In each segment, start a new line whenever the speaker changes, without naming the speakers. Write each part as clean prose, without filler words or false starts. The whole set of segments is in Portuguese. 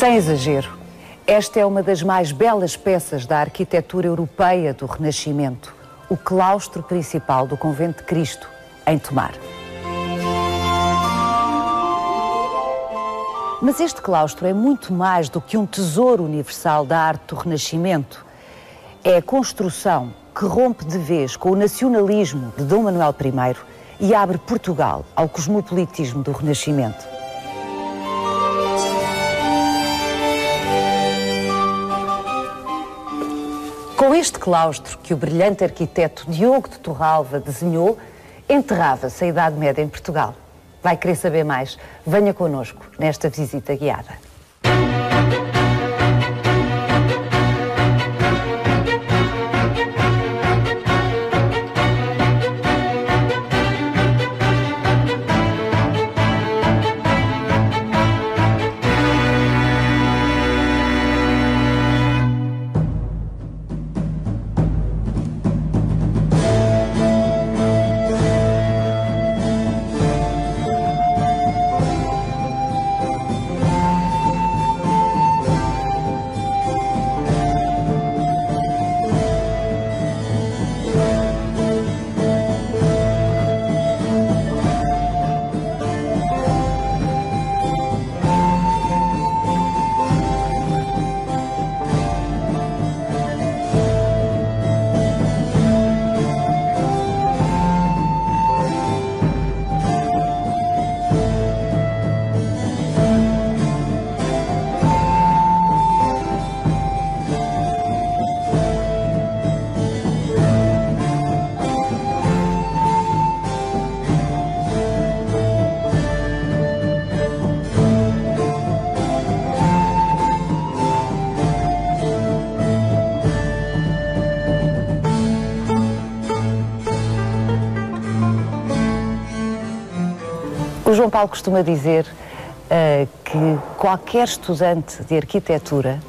Sem exagero, esta é uma das mais belas peças da arquitetura europeia do Renascimento, o claustro principal do Convento de Cristo, em Tomar. Mas este claustro é muito mais do que um tesouro universal da arte do Renascimento. É a construção que rompe de vez com o nacionalismo de Dom Manuel I e abre Portugal ao cosmopolitismo do Renascimento. Com este claustro que o brilhante arquiteto Diogo de Torralva desenhou, enterrava-se a Idade Média em Portugal. Vai querer saber mais? Venha connosco nesta visita guiada. O João Paulo costuma dizer que qualquer estudante de arquitetura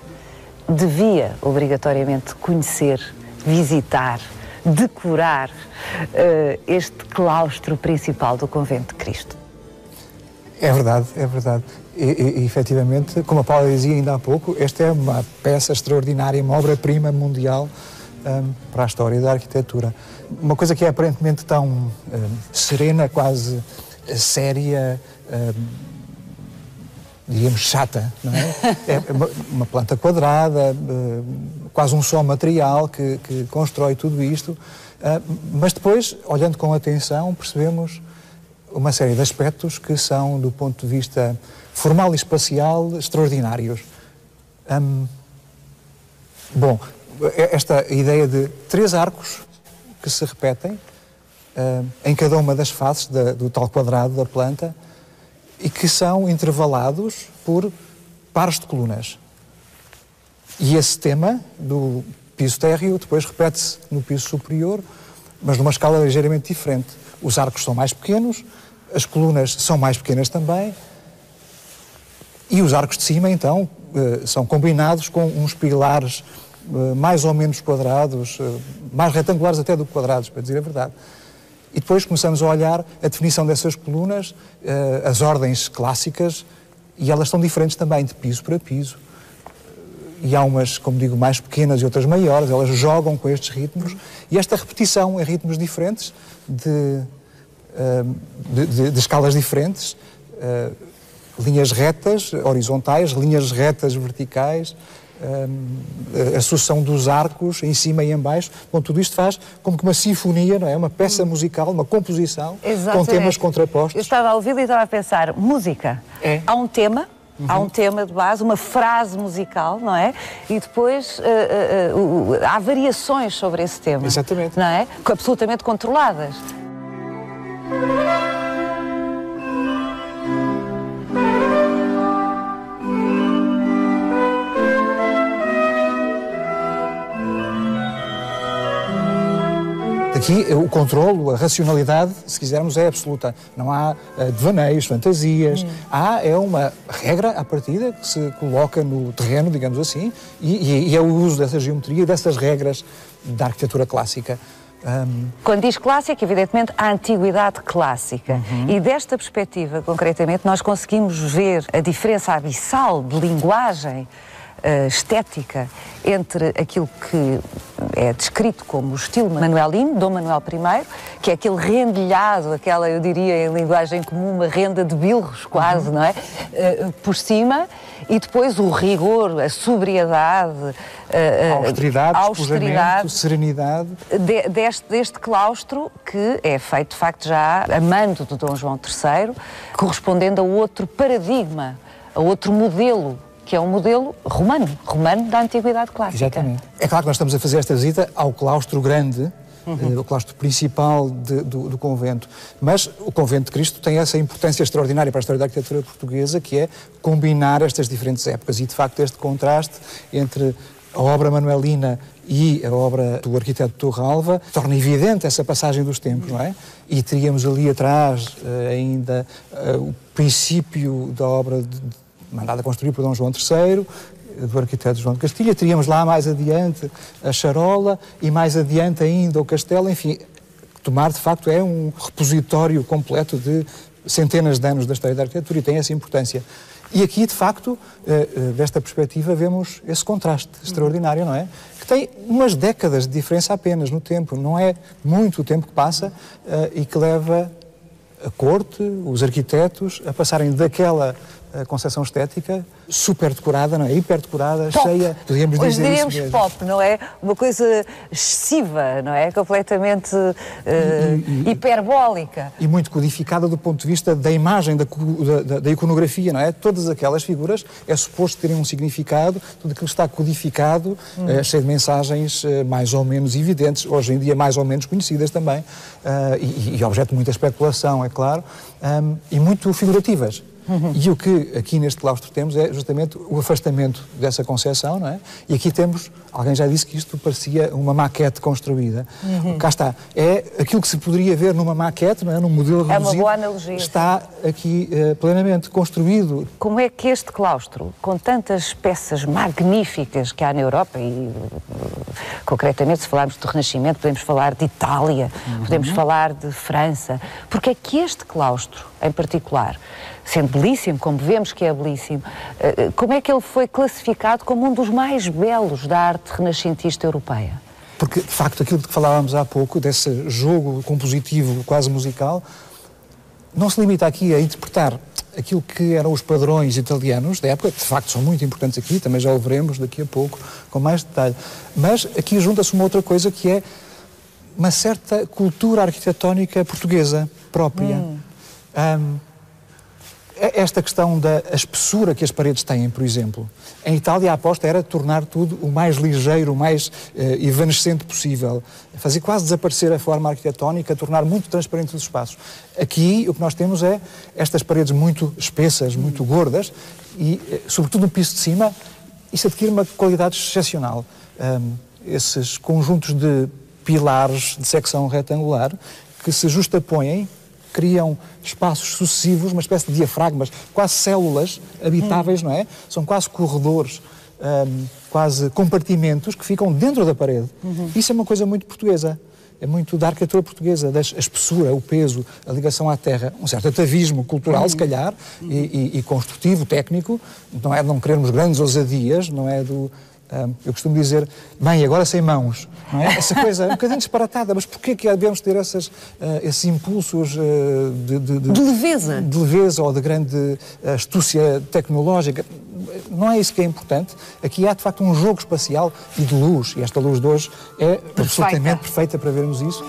devia obrigatoriamente conhecer, visitar, decorar este claustro principal do Convento de Cristo.
É verdade, é verdade. E efetivamente, como a Paula dizia ainda há pouco, esta é uma peça extraordinária, uma obra-prima mundial para a história da arquitetura. Uma coisa que é aparentemente tão serena, quase séria, diríamos chata, não é? É uma planta quadrada, quase um só material que constrói tudo isto, mas depois, olhando com atenção, percebemos uma série de aspectos que são, do ponto de vista formal e espacial, extraordinários. Bom, esta ideia de 3 arcos que se repetem em cada uma das faces do tal quadrado da planta e que são intervalados por pares de colunas. E esse tema do piso térreo depois repete-se no piso superior, mas numa escala ligeiramente diferente. Os arcos são mais pequenos, as colunas são mais pequenas também, e os arcos de cima, então, são combinados com uns pilares mais ou menos quadrados, mais retangulares até do que quadrados, para dizer a verdade. E depois começamos a olhar a definição dessas colunas, as ordens clássicas, e elas são diferentes também, de piso para piso. E há umas, como digo, mais pequenas e outras maiores, elas jogam com estes ritmos, e esta repetição em ritmos diferentes, de escalas diferentes, linhas retas, horizontais, linhas retas, verticais, a sucessão dos arcos em cima e em baixo. Bom, tudo isto faz como que uma sinfonia, não é? Uma peça musical, uma composição.
Exatamente.
Com temas contrapostos.
Eu estava a ouvir e estava a pensar, música, há um tema, há um tema de base, uma frase musical, não é? E depois há variações sobre esse tema.
Exatamente.
Não é? Absolutamente controladas.
Aqui o controlo, a racionalidade, se quisermos, é absoluta. Não há devaneios, fantasias. É uma regra à partida que se coloca no terreno, digamos assim, e é o uso dessa geometria e dessas regras da arquitetura clássica.
Quando diz clássica, evidentemente, a antiguidade clássica. E desta perspectiva, concretamente, nós conseguimos ver a diferença abissal de linguagem estética entre aquilo que é descrito como o estilo manuelino, Dom Manuel I, que é aquele rendilhado, aquela, eu diria em linguagem comum, uma renda de bilros quase, não é? Por cima, e depois o rigor, a sobriedade,
a austeridade, serenidade.
Deste claustro, que é feito, de facto, já a mando de Dom João III, correspondendo a outro paradigma, a outro modelo, que é um modelo romano da Antiguidade Clássica.
Exatamente. É claro que nós estamos a fazer esta visita ao claustro grande, o claustro principal do convento, mas o convento de Cristo tem essa importância extraordinária para a história da arquitetura portuguesa, que é combinar estas diferentes épocas e, de facto, este contraste entre a obra manuelina e a obra do arquiteto Torralva torna evidente essa passagem dos tempos, não é? E teríamos ali atrás ainda o princípio da obra mandada construir por Dom João III, do arquiteto João de Castilha. Teríamos lá mais adiante a charola e mais adiante ainda o castelo. Enfim, Tomar, de facto, é um repositório completo de centenas de anos da história da arquitetura e tem essa importância. E aqui, de facto, desta perspectiva, vemos esse contraste extraordinário, não é? Que tem umas décadas de diferença apenas no tempo. Não é muito o tempo que passa e que leva a corte, os arquitetos, a passarem daquela concepção estética super decorada, não é? Hiper decorada, cheia, podíamos dizer. Hoje
diríamos isso pop, não é? Uma coisa excessiva, não é? Completamente hiperbólica.
E muito codificada do ponto de vista da imagem, da iconografia, não é? Todas aquelas figuras é suposto terem um significado, tudo aquilo está codificado, cheio de mensagens mais ou menos evidentes, hoje em dia mais ou menos conhecidas também, e objeto de muita especulação, é claro, e muito figurativas. E o que aqui neste claustro temos é justamente o afastamento dessa concepção, não é? E aqui temos, alguém já disse que isto parecia uma maquete construída. Cá está, é aquilo que se poderia ver numa maquete, não é? Num modelo reduzido.
É uma boa analogia.
Está aqui plenamente construído.
Como é que este claustro, com tantas peças magníficas que há na Europa, e concretamente se falarmos do Renascimento, podemos falar de Itália, podemos falar de França, porque é que este claustro, em particular, sendo belíssimo, como vemos que é belíssimo, como é que ele foi classificado como um dos mais belos da arte renascentista europeia?
Porque, de facto, aquilo de que falávamos há pouco, desse jogo compositivo quase musical, não se limita aqui a interpretar aquilo que eram os padrões italianos da época, que de facto são muito importantes aqui, também já o veremos daqui a pouco, com mais detalhe. Mas aqui junta-se uma outra coisa que é uma certa cultura arquitetónica portuguesa própria. Esta questão da espessura que as paredes têm, por exemplo. Em Itália a aposta era tornar tudo o mais ligeiro, o mais evanescente possível. Fazer quase desaparecer a forma arquitetónica, tornar muito transparentes os espaços. Aqui o que nós temos é estas paredes muito espessas, muito gordas e, sobretudo no piso de cima, isso adquire uma qualidade excepcional. Esses conjuntos de pilares de secção retangular que se justapõem, criam espaços sucessivos, uma espécie de diafragmas, quase células habitáveis, não é? São quase corredores, quase compartimentos que ficam dentro da parede. Isso é uma coisa muito portuguesa, é muito da arquitetura portuguesa, a espessura, o peso, a ligação à terra, um certo atavismo cultural, se calhar, e construtivo, técnico, não é de não querermos grandes ousadias, não é do... eu costumo dizer, bem, agora sem mãos, não é? Essa coisa um bocadinho disparatada, mas porquê que devemos ter esses impulsos
de leveza?
De leveza ou de grande astúcia tecnológica? Não é isso que é importante. Aqui há, de facto, um jogo espacial e de luz, e esta luz de hoje é absolutamente perfeita para vermos isso.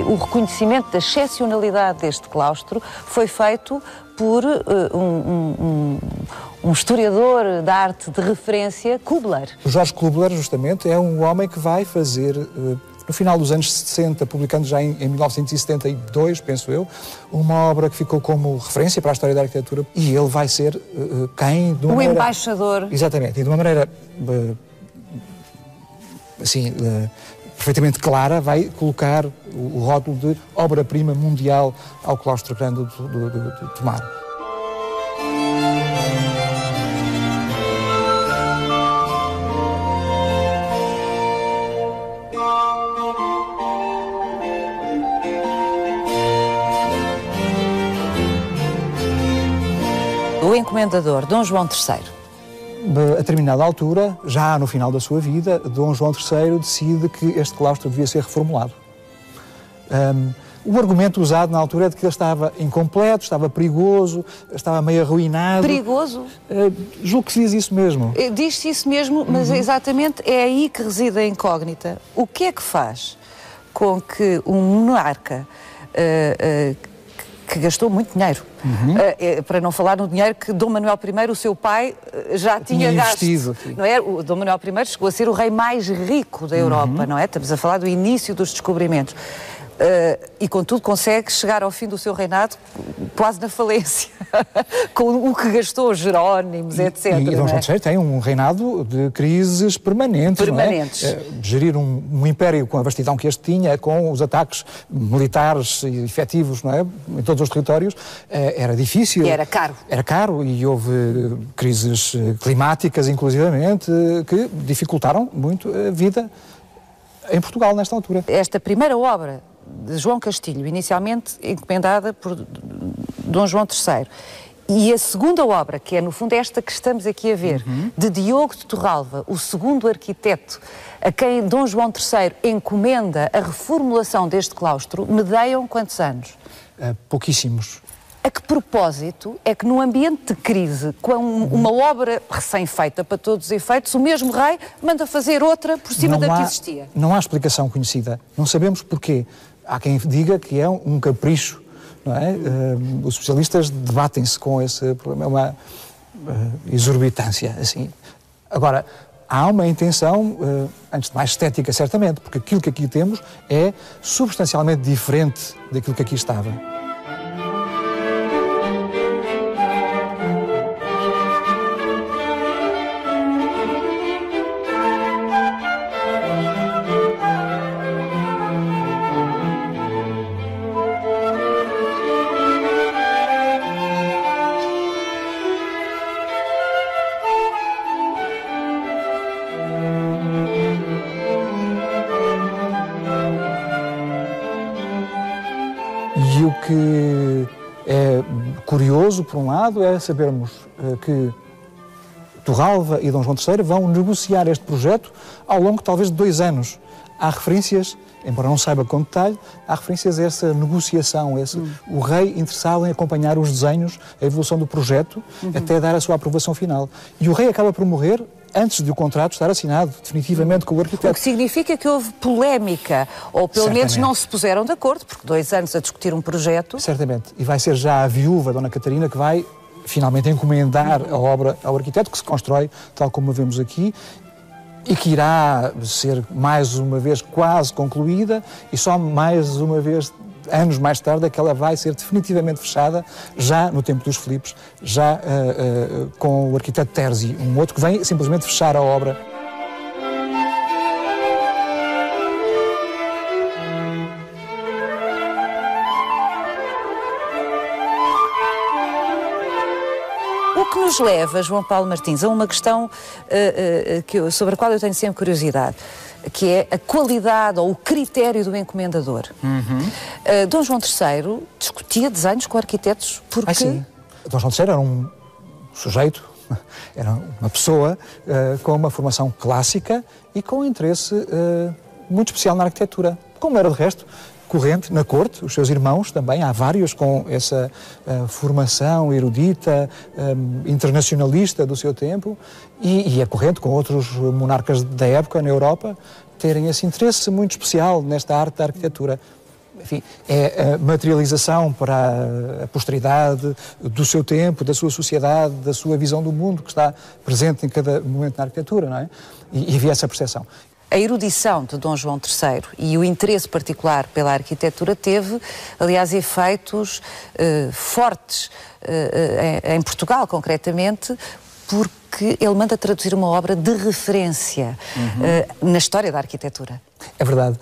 O reconhecimento da excepcionalidade deste claustro foi feito por um historiador da arte de referência, Kubler.
O Jorge Kubler, justamente, é um homem que vai fazer no final dos anos 60, publicando já em 1972, penso eu, uma obra que ficou como referência para a história da arquitetura, e ele vai ser quem...
O embaixador.
Exatamente, e de uma maneira assim, perfeitamente clara, vai colocar o rótulo de obra-prima mundial ao claustro grande de Tomar.
O encomendador Dom João III.
A determinada altura, já no final da sua vida, Dom João III decide que este claustro devia ser reformulado. O argumento usado na altura é de que ele estava incompleto, estava perigoso, estava meio arruinado.
Perigoso?
Julgo que se diz isso mesmo.
Diz-se isso mesmo, mas exatamente é aí que reside a incógnita. O que é que faz com que um monarca que gastou muito dinheiro, para não falar no dinheiro que Dom Manuel I, o seu pai, já tinha gasto. Não é? O Dom Manuel I chegou a ser o rei mais rico da Europa, não é? Estamos a falar do início dos descobrimentos. E, contudo, consegue chegar ao fim do seu reinado quase na falência, com o que gastou os Jerónimos, etc.
E Dom João III tem um reinado de crises permanentes. Não é? Gerir um império com a vastidão que este tinha, com os ataques militares e efetivos, não é? Em todos os territórios, era difícil.
E era caro.
Era caro, e houve crises climáticas, inclusivamente, que dificultaram muito a vida em Portugal nesta altura.
Esta primeira obra de João Castilho, inicialmente encomendada por Dom João III, e a segunda obra, que é no fundo esta que estamos aqui a ver, de Diogo de Torralva, o segundo arquiteto, a quem Dom João III encomenda a reformulação deste claustro, medeiam quantos anos?
Pouquíssimos.
A que propósito é que num ambiente de crise, com uma obra recém-feita para todos os efeitos, o mesmo rei manda fazer outra por cima da que existia?
Não há explicação conhecida. Não sabemos porquê. Há quem diga que é um capricho, não é? Os especialistas debatem-se com esse problema. É uma exorbitância, assim. Agora, há uma intenção, antes de mais estética, certamente, porque aquilo que aqui temos é substancialmente diferente daquilo que aqui estava. E o que é curioso, por um lado, é sabermos que Torralva e Dom João III vão negociar este projeto ao longo, talvez, de 2 anos. Há referências, embora não saiba com detalhe, há referências a essa negociação, o rei interessado em acompanhar os desenhos, a evolução do projeto, até dar a sua aprovação final. E o rei acaba por morrer antes de o contrato estar assinado definitivamente com o arquiteto.
O que significa que houve polémica, ou pelo menos não se puseram de acordo, porque 2 anos a discutir um projeto...
Certamente. E vai ser já a viúva, Dona Catarina, que vai finalmente encomendar a obra ao arquiteto, que se constrói, tal como a vemos aqui, e que irá ser mais uma vez quase concluída, e só mais uma vez, anos mais tarde, é que ela vai ser definitivamente fechada, já no tempo dos Filipes, já com o arquiteto Terzi, um outro que vem simplesmente fechar a obra.
O que nos leva, João Paulo Martins, a uma questão sobre a qual eu tenho sempre curiosidade, que é a qualidade ou o critério do encomendador. Dom João III discutia desenhos com arquitetos porque...
sim. Dom João III era um sujeito, era uma pessoa com uma formação clássica e com um interesse muito especial na arquitetura, como era de resto corrente na corte, os seus irmãos também, há vários com essa formação erudita, internacionalista do seu tempo, e é corrente com outros monarcas da época na Europa terem esse interesse muito especial nesta arte da arquitetura. Enfim, é a materialização para a posteridade do seu tempo, da sua sociedade, da sua visão do mundo, que está presente em cada momento na arquitetura, não é? E havia essa percepção.
a erudição de Dom João III e o interesse particular pela arquitetura teve, aliás, efeitos fortes em Portugal, concretamente, porque ele manda traduzir uma obra de referência na história da arquitetura.
É verdade.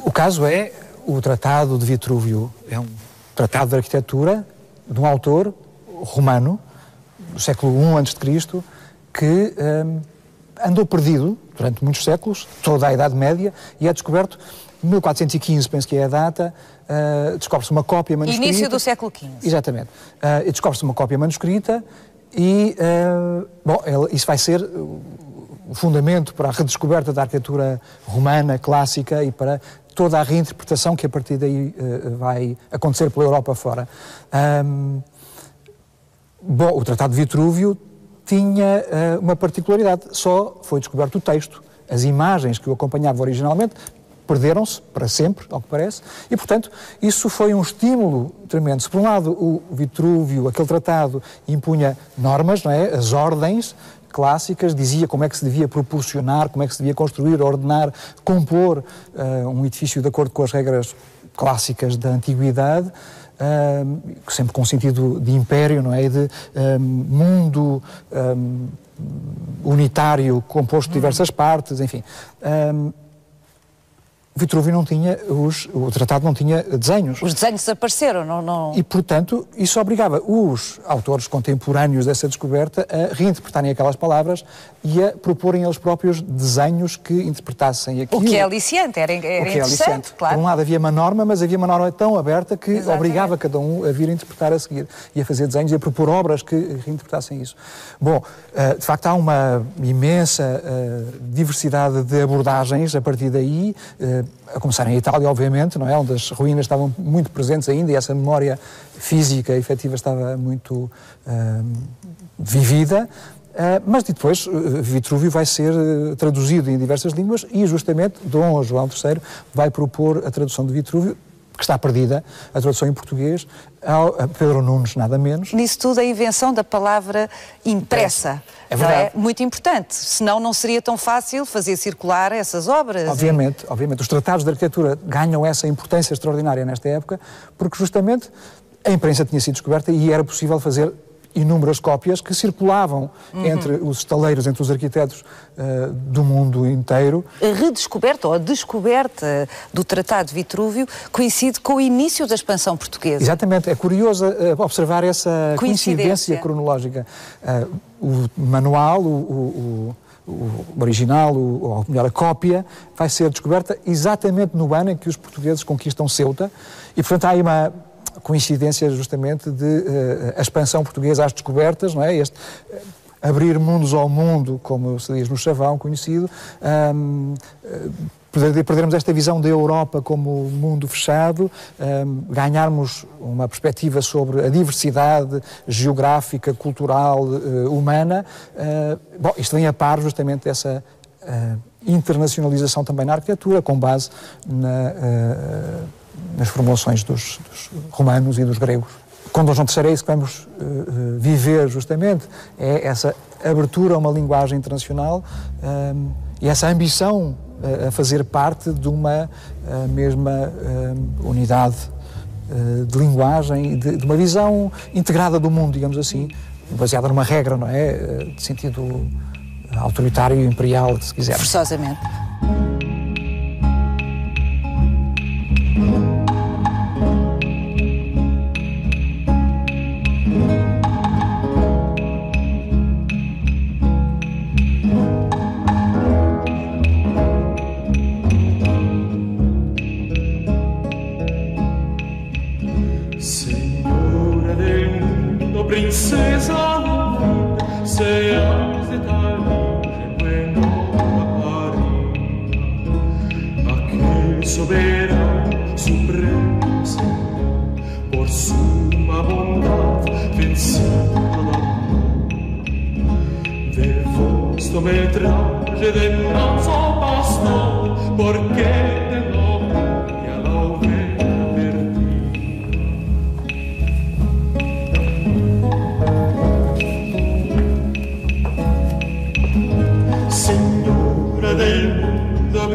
O caso é o Tratado de Vitrúvio. É um tratado de arquitetura de um autor romano, do século I a.C., que andou perdido durante muitos séculos, toda a Idade Média, e é descoberto em 1415, penso que é a data, descobre-se uma cópia manuscrita.
Início do século XV.
Exatamente. E descobre-se uma cópia manuscrita e, isso vai ser o fundamento para a redescoberta da arquitetura romana, clássica, e para toda a reinterpretação que a partir daí vai acontecer pela Europa fora. O Tratado de Vitrúvio tinha uma particularidade, só foi descoberto o texto. As imagens que o acompanhavam originalmente perderam-se para sempre, ao que parece, e, portanto, isso foi um estímulo tremendo. Se, por um lado, o Vitrúvio, aquele tratado, impunha normas, não é? As ordens clássicas, dizia como é que se devia proporcionar, como é que se devia construir, ordenar, compor um edifício de acordo com as regras clássicas da antiguidade, sempre com sentido de império, não é? De mundo unitário, composto de diversas partes, enfim. Vitrúvio não tinha, o tratado não tinha desenhos.
Os desenhos desapareceram, não...
E, portanto, isso obrigava os autores contemporâneos dessa descoberta a reinterpretarem aquelas palavras e a proporem eles próprios desenhos que interpretassem aquilo.
O que é aliciante, era interessante, claro.
Por um lado havia uma norma, mas havia uma norma tão aberta que obrigava cada um a vir interpretar a seguir e a fazer desenhos e a propor obras que reinterpretassem isso. Bom, de facto há uma imensa diversidade de abordagens a partir daí, a começar em Itália, obviamente, não é? Onde as ruínas estavam muito presentes ainda e essa memória física efetiva estava muito vivida. Mas depois Vitrúvio vai ser traduzido em diversas línguas e justamente Dom João III vai propor a tradução de Vitrúvio, que está perdida, a tradução em português, a Pedro Nunes, nada menos.
Nisso tudo a invenção da palavra impressa.
É verdade.
É muito importante, senão não seria tão fácil fazer circular essas obras.
Obviamente. Os tratados de arquitetura ganham essa importância extraordinária nesta época, porque justamente a imprensa tinha sido descoberta e era possível fazer inúmeras cópias que circulavam entre os estaleiros, entre os arquitetos do mundo inteiro.
A redescoberta ou a descoberta do Tratado de Vitrúvio coincide com o início da expansão portuguesa.
Exatamente. É curioso observar essa coincidência cronológica. O manual, o original, ou melhor, a cópia, vai ser descoberta exatamente no ano em que os portugueses conquistam Ceuta e, portanto, há aí uma coincidência justamente de a expansão portuguesa às descobertas, não é? Este abrir mundos ao mundo, como se diz no chavão conhecido, perdermos esta visão da Europa como mundo fechado, ganharmos uma perspectiva sobre a diversidade geográfica, cultural, humana. Isto vem a par justamente dessa internacionalização também na arquitetura, com base nas formulações dos romanos e dos gregos. Com Dom João III é isso que vamos viver justamente, é essa abertura a uma linguagem internacional e essa ambição a fazer parte de uma mesma unidade de linguagem, de uma visão integrada do mundo, digamos assim, baseada numa regra, não é? De sentido autoritário e imperial, se quiser.
Forçosamente.
Princesa, se has de tal bueno aparina, aquel soberano supremo Señor, por suma bondad vencido al amor, de vuestro metraje de manso pastor, porque te lo y a la oveja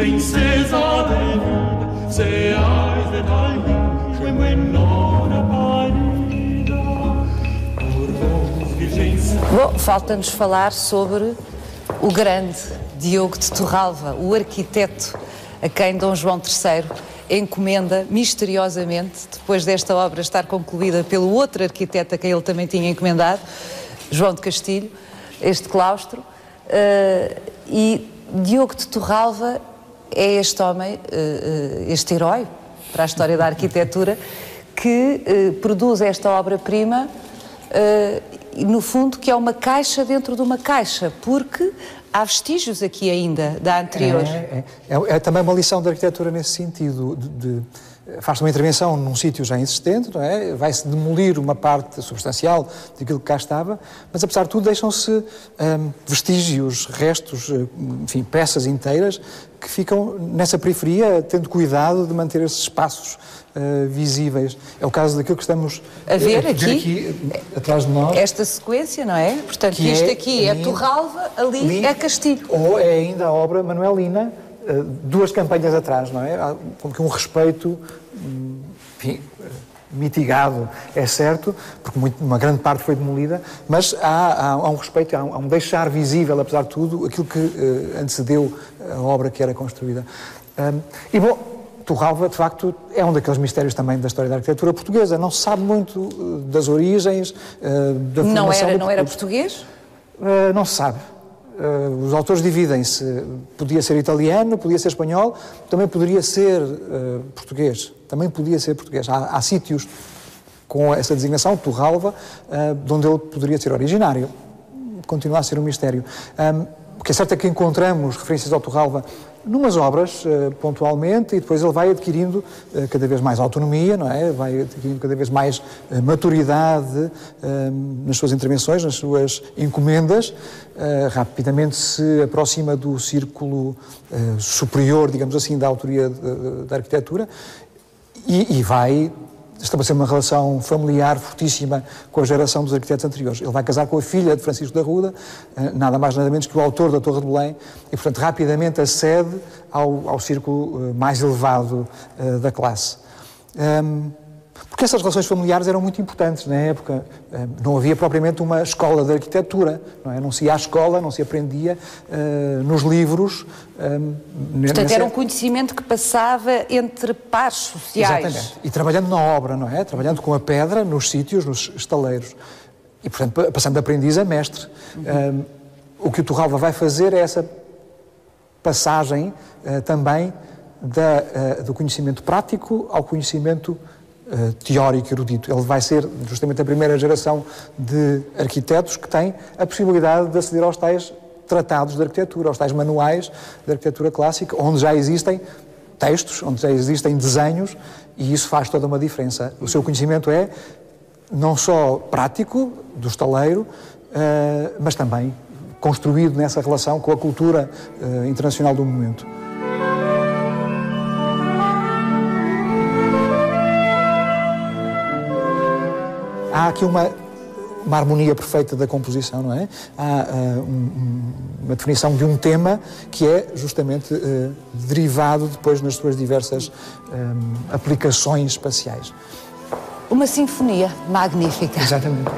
princesa da vida, se has de tal luxo en buenora parida, por vos, Virgem Santa.
Bom, falta-nos falar sobre o grande Diogo de Torralva, o arquiteto a quem Dom João III encomenda misteriosamente, depois desta obra estar concluída pelo outro arquiteto a quem ele também tinha encomendado, João de Castilho, este claustro. E Diogo de Torralva é este homem, este herói para a história da arquitetura, que produz esta obra-prima, no fundo, que é uma caixa dentro de uma caixa, porque há vestígios aqui ainda da anterior.
É também uma lição da arquitetura nesse sentido. Faz uma intervenção num sítio já existente, não é? Vai-se demolir uma parte substancial daquilo que cá estava, mas apesar de tudo deixam-se vestígios, restos, enfim, peças inteiras que ficam nessa periferia, tendo cuidado de manter esses espaços visíveis. É o caso daquilo que estamos
a ver aqui
atrás de nós.
Esta sequência, não é? Portanto, isto aqui é Torralva, ali é Castilho.
Ou é ainda a obra manuelina, duas campanhas atrás, não é? Há um respeito, enfim, mitigado, é certo, porque uma grande parte foi demolida, mas há um respeito, há um deixar visível, apesar de tudo, aquilo que antecedeu a obra que era construída. E, bom, Torralva, de facto, é um daqueles mistérios também da história da arquitetura portuguesa. Não se sabe muito das origens, da formação...
Não era português?
Não se sabe. Os autores dividem-se. Podia ser italiano, podia ser espanhol, também poderia ser português. Também podia ser português. Há sítios com essa designação, Torralva, de onde ele poderia ser originário. Continua a ser um mistério. O que é certo é que encontramos referências ao Torralva numas obras, pontualmente, e depois ele vai adquirindo cada vez mais autonomia, não é? Vai adquirindo cada vez mais maturidade nas suas intervenções, nas suas encomendas, rapidamente se aproxima do círculo superior, digamos assim, da autoria da arquitetura, e vai estabelecer uma relação familiar fortíssima com a geração dos arquitetos anteriores. Ele vai casar com a filha de Francisco da Ruda, nada mais nada menos que o autor da Torre de Belém, e, portanto, rapidamente acede ao círculo mais elevado da classe. Porque essas relações familiares eram muito importantes na época. Não havia propriamente uma escola de arquitetura, não é? Não se ia à escola, não se aprendia nos livros.
Portanto, era um conhecimento que passava entre pares sociais.
Exatamente. E trabalhando na obra, não é? Trabalhando com a pedra nos sítios, nos estaleiros. E, portanto, passando de aprendiz a mestre. O que o Torralva vai fazer é essa passagem também do conhecimento prático ao conhecimento teórico, erudito. Ele vai ser justamente a primeira geração de arquitetos que tem a possibilidade de aceder aos tais tratados de arquitetura, aos tais manuais de arquitetura clássica, onde já existem textos, onde já existem desenhos, e isso faz toda uma diferença. O seu conhecimento é não só prático, do estaleiro, mas também construído nessa relação com a cultura internacional do momento. Há aqui uma harmonia perfeita da composição, não é? Há uma definição de um tema que é justamente derivado depois nas suas diversas aplicações espaciais.
Uma sinfonia magnífica.
Exatamente.